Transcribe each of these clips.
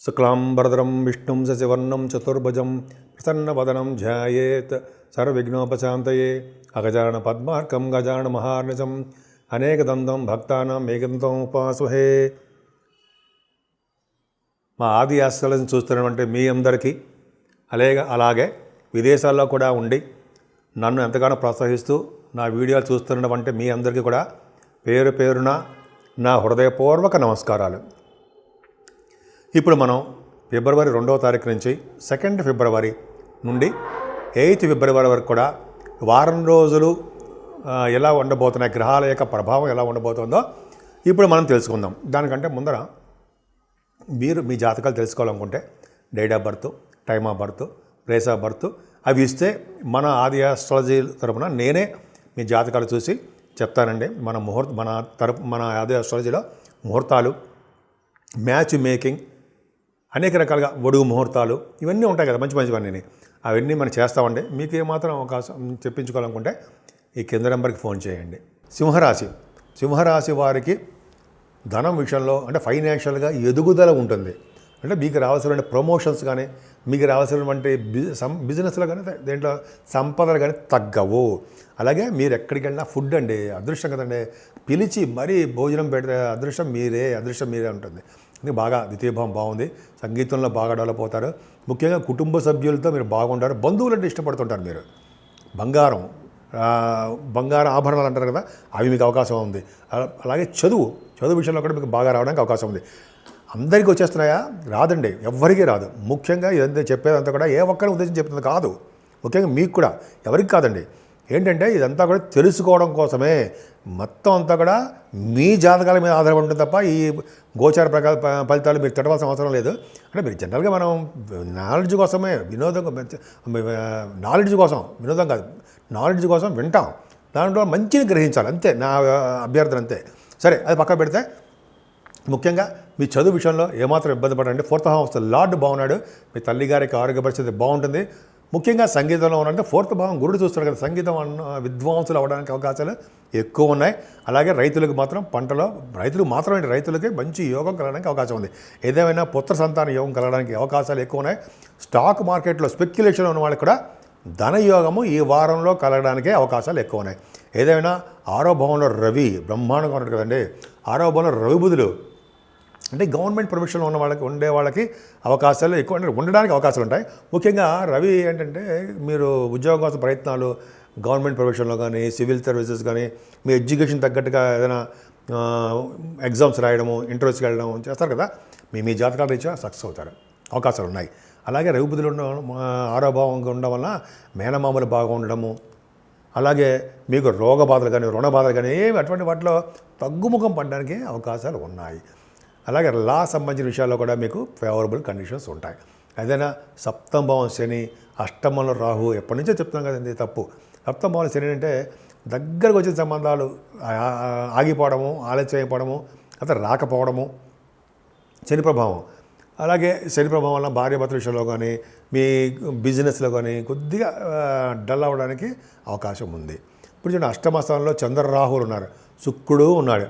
శుక్లాంబరధరం విష్ణుం శశివర్ణం చతుర్భుజం ప్రసన్నవదనం ధ్యాయేత్ సర్వవిఘ్నోపశాంతయే అగజానన పద్మార్కం గజానన మహార్నిశం అనేకదంతం భక్తానాం ఏకదంతం ఉపాసుహే. మా ఆది ఆశ్రయాలను చూస్తున్నటువంటి మీ అందరికీ అలాగే విదేశాల్లో కూడా ఉండి నన్ను ఎంతగానో ప్రోత్సహిస్తూ నా వీడియోలు చూస్తున్నటువంటి మీ అందరికీ కూడా పేరు పేరున నా హృదయపూర్వక నమస్కారాలు. ఇప్పుడు మనం ఫిబ్రవరి 2వ తారీఖు నుంచి 2 ఫిబ్రవరి నుండి 8 ఫిబ్రవరి వరకు కూడా వారం రోజులు ఎలా ఉండబోతున్నాయి, గ్రహాల యొక్క ప్రభావం ఎలా ఉండబోతుందో ఇప్పుడు మనం తెలుసుకుందాం. దానికంటే ముందర మీరు మీ జాతకాలు తెలుసుకోవాలనుకుంటే date of birth, time of birth, place of birth అవి ఇస్తే మన ఆది ఆస్ట్రాలజీ తరపున నేనే మీ జాతకాలు చూసి చెప్తానండి. మన ఆది ఆస్ట్రాలజీలో ముహూర్తాలు, మ్యాచ్ మేకింగ్, అనేక రకాలుగా ఒడుగు ముహూర్తాలు ఇవన్నీ ఉంటాయి కదా, మంచి మంచివన్నీ అవన్నీ మనం చేస్తామండి. మీకు ఏమాత్రం అవకాశం చెప్పించుకోవాలనుకుంటే ఈ కింద నెంబర్కి ఫోన్ చేయండి. సింహరాశి వారికి ధనం విషయంలో అంటే ఫైనాన్షియల్గా ఎదుగుదల ఉంటుంది. అంటే మీకు రావాల్సిన ప్రమోషన్స్ కానీ, మీకు రావాల్సినటువంటి బిజినెస్లో కానీ, దేంట్లో సంపదలు కానీ తగ్గవు. అలాగే మీరు ఎక్కడికి వెళ్ళినా ఫుడ్ అండి అదృష్టం కదండి, పిలిచి మరీ భోజనం పెడితే అదృష్టం మీరే ఉంటుంది. ఇది బాగా ద్వితీయభావం బాగుంది. సంగీతంలో బాగా డెవలప్ అవుతారు. ముఖ్యంగా కుటుంబ సభ్యులతో మీరు బాగుంటారు. బంధువులు అంటే ఇష్టపడుతుంటారు మీరు. బంగారం ఆభరణాలు అంటారు కదా, అవి మీకు అవకాశం ఉంది. అలాగే చదువు విషయంలో కూడా మీకు బాగా రావడానికి అవకాశం ఉంది. అందరికీ వచ్చేస్తున్నాయా? రాదండి, ఎవ్వరికీ రాదు. ముఖ్యంగా ఇదంతా చెప్పేదంతా కూడా ఏ ఒక్కరి ఉద్దేశం చెప్తుంది కాదు, ముఖ్యంగా మీకు కూడా ఎవరికి కాదండి. ఏంటంటే ఇదంతా కూడా తెలుసుకోవడం కోసమే. మొత్తం అంతా కూడా మీ జాతకాల మీద ఆధారపడి ఉంటుంది తప్ప ఈ గోచార ప్రకార ఫలితాలు మీరు తిట్టవలసిన అవసరం లేదు. అంటే మీరు జనరల్గా మనం నాలెడ్జ్ కోసమే, వినోదం కాదు, నాలెడ్జ్ కోసం వింటాం. దాంట్లో మంచిని గ్రహించాలి, అంతే నా అభ్యర్థన, అంతే. సరే, అది పక్కన పెడితే ముఖ్యంగా మీ చదువు విషయంలో ఏమాత్రం ఇబ్బంది పడండి. 4th హౌస్ లార్డ్ బాగున్నాడు. మీ తల్లిగారికి ఆరోగ్య పరిస్థితి బాగుంటుంది. ముఖ్యంగా సంగీతంలో ఉన్నంటే 4th భావం గురుడు చూస్తారు కదా, సంగీతం విద్వాంసులు అవ్వడానికి అవకాశాలు ఎక్కువ ఉన్నాయి. అలాగే రైతులకు మాత్రం రైతులకి మంచి యోగం కలగడానికి అవకాశం ఉంది. ఏదేమైనా పుత్ర సంతాన యోగం కలగడానికి అవకాశాలు ఎక్కువ ఉన్నాయి. స్టాక్ మార్కెట్లో స్పెక్యులేషన్ ఉన్న వాళ్ళకి కూడా ధనయోగము ఈ వారంలో కలగడానికే అవకాశాలు ఎక్కువ ఉన్నాయి. ఏదైనా 6వ భావంలో రవి బ్రహ్మాండంగా ఉన్నాడు కదండి. 6వ భావంలో రవి బుధులు అంటే గవర్నమెంట్ ప్రొఫెషన్లో ఉండే వాళ్ళకి అవకాశాలు ఎక్కువ, అంటే ఉండడానికి అవకాశాలు ఉంటాయి. ముఖ్యంగా రవి ఏంటంటే మీరు ఉద్యోగం కోసం ప్రయత్నాలు, గవర్నమెంట్ ప్రొఫెషన్లో కానీ, సివిల్ సర్వీసెస్ కానీ, మీ ఎడ్యుకేషన్ తగ్గట్టుగా ఏదైనా ఎగ్జామ్స్ రాయడము, ఇంటర్వ్యూస్కి వెళ్ళడం చేస్తారు కదా, మీ జాతకాల రీత్యా సక్సెస్ అవుతారు, అవకాశాలు ఉన్నాయి. అలాగే రవి బుధులు ఉండడం 6వ భావంగా ఉండడం వల్ల మేనమామలు బాగా ఉండడము, అలాగే మీకు రోగ బాధలు కానీ, రుణ బాధలు కానీ అటువంటి వాటిలో తగ్గుముఖం పడడానికి అవకాశాలు ఉన్నాయి. అలాగే సంబంధించిన విషయాల్లో కూడా మీకు ఫేవరబుల్ కండిషన్స్ ఉంటాయి. ఏదైనా 7వ భావం శని, 8మంలో రాహు, ఎప్పటి నుంచో చెప్తున్నాం కదండి, తప్పు. 7వ భావం శని అంటే దగ్గరకు వచ్చిన సంబంధాలు ఆగిపోవడము, ఆలస్యం అయిపోవడము, అతను రాకపోవడము శని ప్రభావం. అలాగే శని ప్రభావం వల్ల భార్యాభర్తల విషయంలో కానీ, మీ బిజినెస్లో కానీ కొద్దిగా డల్ అవ్వడానికి అవకాశం ఉంది. ఇప్పుడు చూడండి, 8వ స్థానంలో చంద్ర రాహువులు ఉన్నారు, శుక్రుడు ఉన్నాడు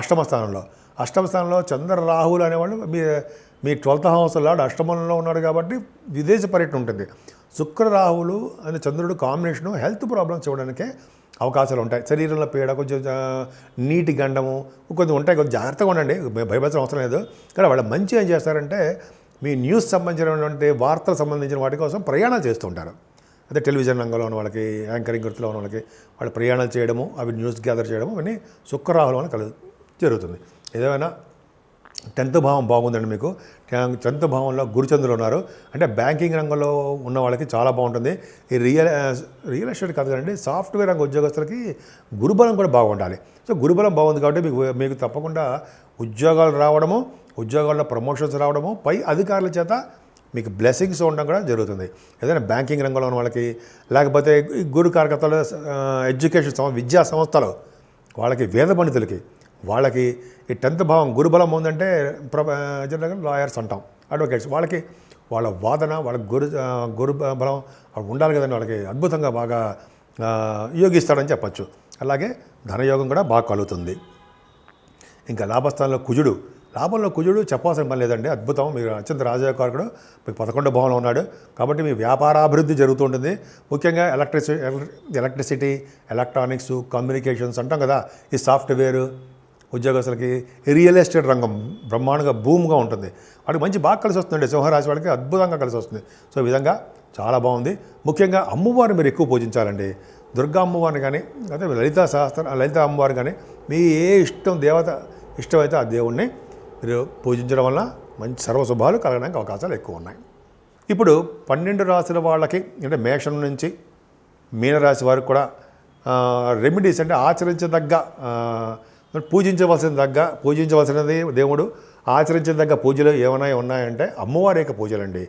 8వ స్థానంలో. 8వ స్థానంలో చంద్ర రాహువులు అనేవాళ్ళు మీ 12th హౌస్ లాడు 8మంలో ఉన్నాడు కాబట్టి విదేశ పర్యటన ఉంటుంది. శుక్ర రాహువులు అనే చంద్రుడు కాంబినేషను హెల్త్ ప్రాబ్లమ్స్ ఇవ్వడానికే అవకాశాలు ఉంటాయి. శరీరంలో పీడ, కొంచెం నీటి గండము కొంచెం ఉంటాయి. కొంచెం జాగ్రత్తగా ఉండండి, భయపడాల్సిన అవసరం లేదు. కానీ వాళ్ళు మంచి ఏం చేస్తారంటే మీ న్యూస్ సంబంధించినటువంటి వార్తలకు సంబంధించిన వాటి కోసం ప్రయాణాలు చేస్తూ ఉంటారు. అదే టెలివిజన్ రంగంలో ఉన్న వాళ్ళకి, యాంకరింగ్ వృత్తిలో ఉన్న వాళ్ళకి వాళ్ళు ప్రయాణాలు చేయడము, అవి న్యూస్ గ్యాదర్ చేయడము అవన్నీ శుక్రరాహుల వల్ల జరుగుతుంది. ఏదేమైనా 10th భావం బాగుందండి మీకు. 10th భావంలో గురుచంద్రులు ఉన్నారు. అంటే బ్యాంకింగ్ రంగంలో ఉన్న వాళ్ళకి చాలా బాగుంటుంది. ఈ రియల్ ఎస్టేట్ కాదు కదండి, సాఫ్ట్వేర్ రంగ ఉద్యోగస్తులకి గురుబలం కూడా బాగుండాలి. సో గురుబలం బాగుంది కాబట్టి మీకు తప్పకుండా ఉద్యోగాలు రావడము, ఉద్యోగాల్లో ప్రమోషన్స్ రావడము, పై అధికారుల చేత మీకు బ్లెస్సింగ్స్ ఉండడం కూడా జరుగుతుంది. ఏదైనా బ్యాంకింగ్ రంగంలో ఉన్న వాళ్ళకి, లేకపోతే గురు కార్యకర్తలు, ఎడ్యుకేషన్ విద్యా సంస్థలు వాళ్ళకి, వేద పండితులకి వాళ్ళకి ఈ 10th భావం గురుబలం ఉందంటే జనరల్గా లాయర్స్ అంటాం, అడ్వకేట్స్, వాళ్ళకి వాళ్ళ వాదన, వాళ్ళ గురు బలం ఉండాలి కదండి. వాళ్ళకి అద్భుతంగా బాగా యోగిస్తాడని చెప్పచ్చు. అలాగే ధనయోగం కూడా బాగా కలుగుతుంది. ఇంకా లాభస్థానంలో కుజుడు లాభంలో కుజుడు చెప్పాల్సిన పని లేదండి, అద్భుతం. మీరు అత్యంత రాజయోగకారకుడు, మీకు 11వ భావంలో ఉన్నాడు కాబట్టి మీ వ్యాపారాభివృద్ధి జరుగుతూ ఉంటుంది. ముఖ్యంగా ఎలక్ట్రిసిటీ, ఎలక్ట్రానిక్స్, కమ్యూనికేషన్స్ అంటాం కదా, ఈ సాఫ్ట్వేర్ ఉద్యోగస్తులకి, రియల్ ఎస్టేట్ రంగం బ్రహ్మాండంగా భూమిగా ఉంటుంది. వాడికి మంచి బాగా కలిసి వస్తుందండి, సింహరాశి వాళ్ళకి అద్భుతంగా కలిసి వస్తుంది. సో ఈ విధంగా చాలా బాగుంది. ముఖ్యంగా అమ్మవారిని మీరు ఎక్కువ పూజించాలండి. దుర్గా అమ్మవారిని కానీ, అదే లలిత అమ్మవారిని కానీ, మీ ఏ దేవత ఇష్టమైతే ఆ దేవుణ్ణి మీరు పూజించడం వల్ల మంచి సర్వశుభాలు కలగడానికి అవకాశాలు ఎక్కువ ఉన్నాయి. ఇప్పుడు 12 రాశుల వాళ్ళకి, అంటే మేషం నుంచి మీనరాశి వారికి కూడా రెమెడీస్, అంటే ఆచరించదగ్గ, పూజించవలసినది దేవుడు, ఆచరించదగ్గ పూజలు ఏమైనా ఉన్నాయంటే అమ్మవారి యొక్క పూజలండి.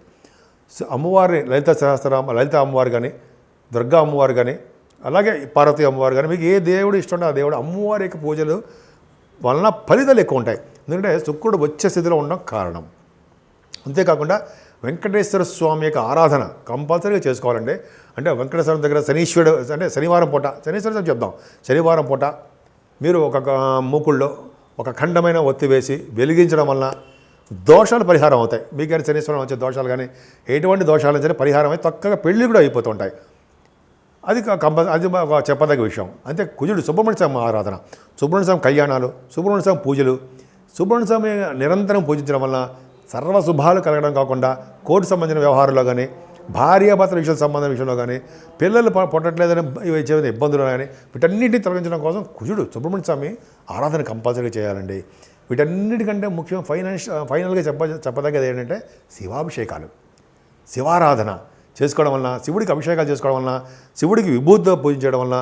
అమ్మవారి లలిత అమ్మవారు కానీ, దుర్గా అమ్మవారు కానీ, అలాగే పార్వతీ అమ్మవారు కానీ, మీకు ఏ దేవుడు ఇష్టం ఆ దేవుడు అమ్మవారి యొక్క పూజలు వలన ఫలితాలు ఎక్కువ ఉంటాయి. ఎందుకంటే శుక్రుడు వచ్చే స్థితిలో ఉండడం కారణం. అంతేకాకుండా వెంకటేశ్వర స్వామి యొక్క ఆరాధన కంపల్సరీగా చేసుకోవాలండి. అంటే వెంకటేశ్వరం దగ్గర శనీశ్వరుడు, అంటే శనివారం పూట, శనీశ్వరుడు చెప్దాం, శనివారం పూట మీరు ఒక మూకుల్లో ఒక ఖండమైన ఒత్తి వేసి వెలిగించడం వలన దోషాలు పరిహారం అవుతాయి. మీకైనా శనీశ్వరం వచ్చే దోషాలు కానీ ఎటువంటి దోషాలు నుంచి పరిహారం అయితే చక్కగా పెళ్ళి కూడా అయిపోతుంటాయి. అది చెప్పదగ్గ విషయం. అంతే కుజుడు సుబ్రహ్మణ్య స్వామి ఆరాధన, సుబ్రహ్మణ్య స్వామి కళ్యాణాలు, సుబ్రహ్మణ్య స్వామి పూజలు, సుబ్రహ్మణ్య స్వామి నిరంతరం పూజించడం వల్ల సర్వశుభాలు కలగడం కాకుండా కోర్టు సంబంధించిన వ్యవహారంలో కానీ, భార్యాభర్తల విషయంలో కానీ, పిల్లలు పుట్టట్లేదని ఇబ్బందులు కానీ వీటన్నిటిని తొలగించడం కోసం కుజుడు సుబ్రహ్మణ్య స్వామి ఆరాధన కంపల్సరీగా చేయాలండి. వీటన్నిటికంటే ముఖ్యం ఫైనల్గా చెప్పదగ్గది ఏంటంటే శివాభిషేకాలు, శివారాధన చేసుకోవడం వలన, శివుడికి అభిషేకాలు చేసుకోవడం వలన, శివుడికి విభూతితో పూజించడం వలన,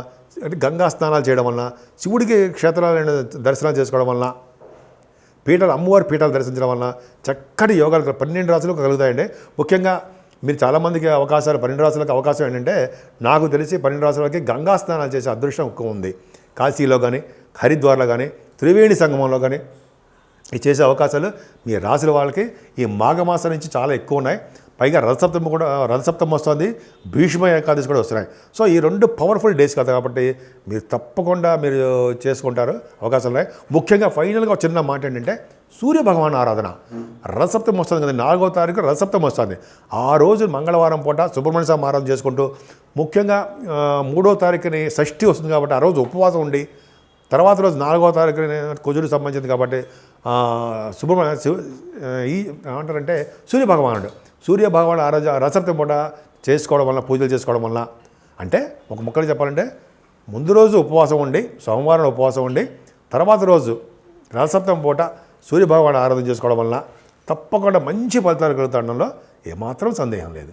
అంటే గంగా స్నానాలు చేయడం వలన, శివుడికి క్షేత్రాలైన దర్శనాలు చేసుకోవడం వలన, అమ్మవారి పీఠాలు దర్శించడం వలన చక్కటి యోగాలు 12 రాశులకు కలుగుతాయండి. ముఖ్యంగా మీరు చాలామందికి 12 రాశులకు అవకాశం ఏంటంటే, నాకు తెలిసి 12 రాశులకి గంగా స్నానాలు చేసే అదృష్టం ఎక్కువ ఉంది. కాశీలో కానీ, హరిద్వార్లో కానీ, త్రివేణి సంగమంలో కానీ చేసే అవకాశాలు మీ రాశుల వాళ్ళకి ఈ మాఘమాసం నుంచి చాలా ఎక్కువ ఉన్నాయి. పైగా రథసప్తమి వస్తుంది, భీష్మ ఏకాదశి కూడా వస్తున్నాయి. సో ఈ 2 పవర్ఫుల్ డేస్ కదా, కాబట్టి మీరు తప్పకుండా మీరు చేసుకుంటారు, అవకాశాలు ఉన్నాయి. ముఖ్యంగా ఫైనల్గా ఒక చిన్న మాట ఏంటంటే సూర్యభగవాన్ ఆరాధన. రథసప్తమి వస్తుంది కదా, 4వ తారీఖు రథసప్తమి వస్తుంది. ఆ రోజు మంగళవారం పూట సుబ్రహ్మణ్య స్వామి ఆరాధన చేసుకుంటూ, ముఖ్యంగా 3వ తారీఖుని షష్ఠి వస్తుంది కాబట్టి ఆ రోజు ఉపవాసం ఉండి, తర్వాత రోజు 4వ తారీఖుని కుజుడికి సంబంధించింది కాబట్టి ఏమంటారంటే సూర్యభగవానుడు రథసప్తమి పూట చేసుకోవడం వల్ల, పూజలు చేసుకోవడం వల్ల, అంటే ఒక ముక్కలు చెప్పాలంటే ముందు రోజు ఉపవాసం ఉండి, సోమవారం ఉపవాసం ఉండి, తర్వాత రోజు రథసప్తమి పూట సూర్యభగవాను ఆరాధన చేసుకోవడం వల్ల తప్పకుండా మంచి ఫలితాలు కలుగుతుండడంలో ఏమాత్రం సందేహం లేదు.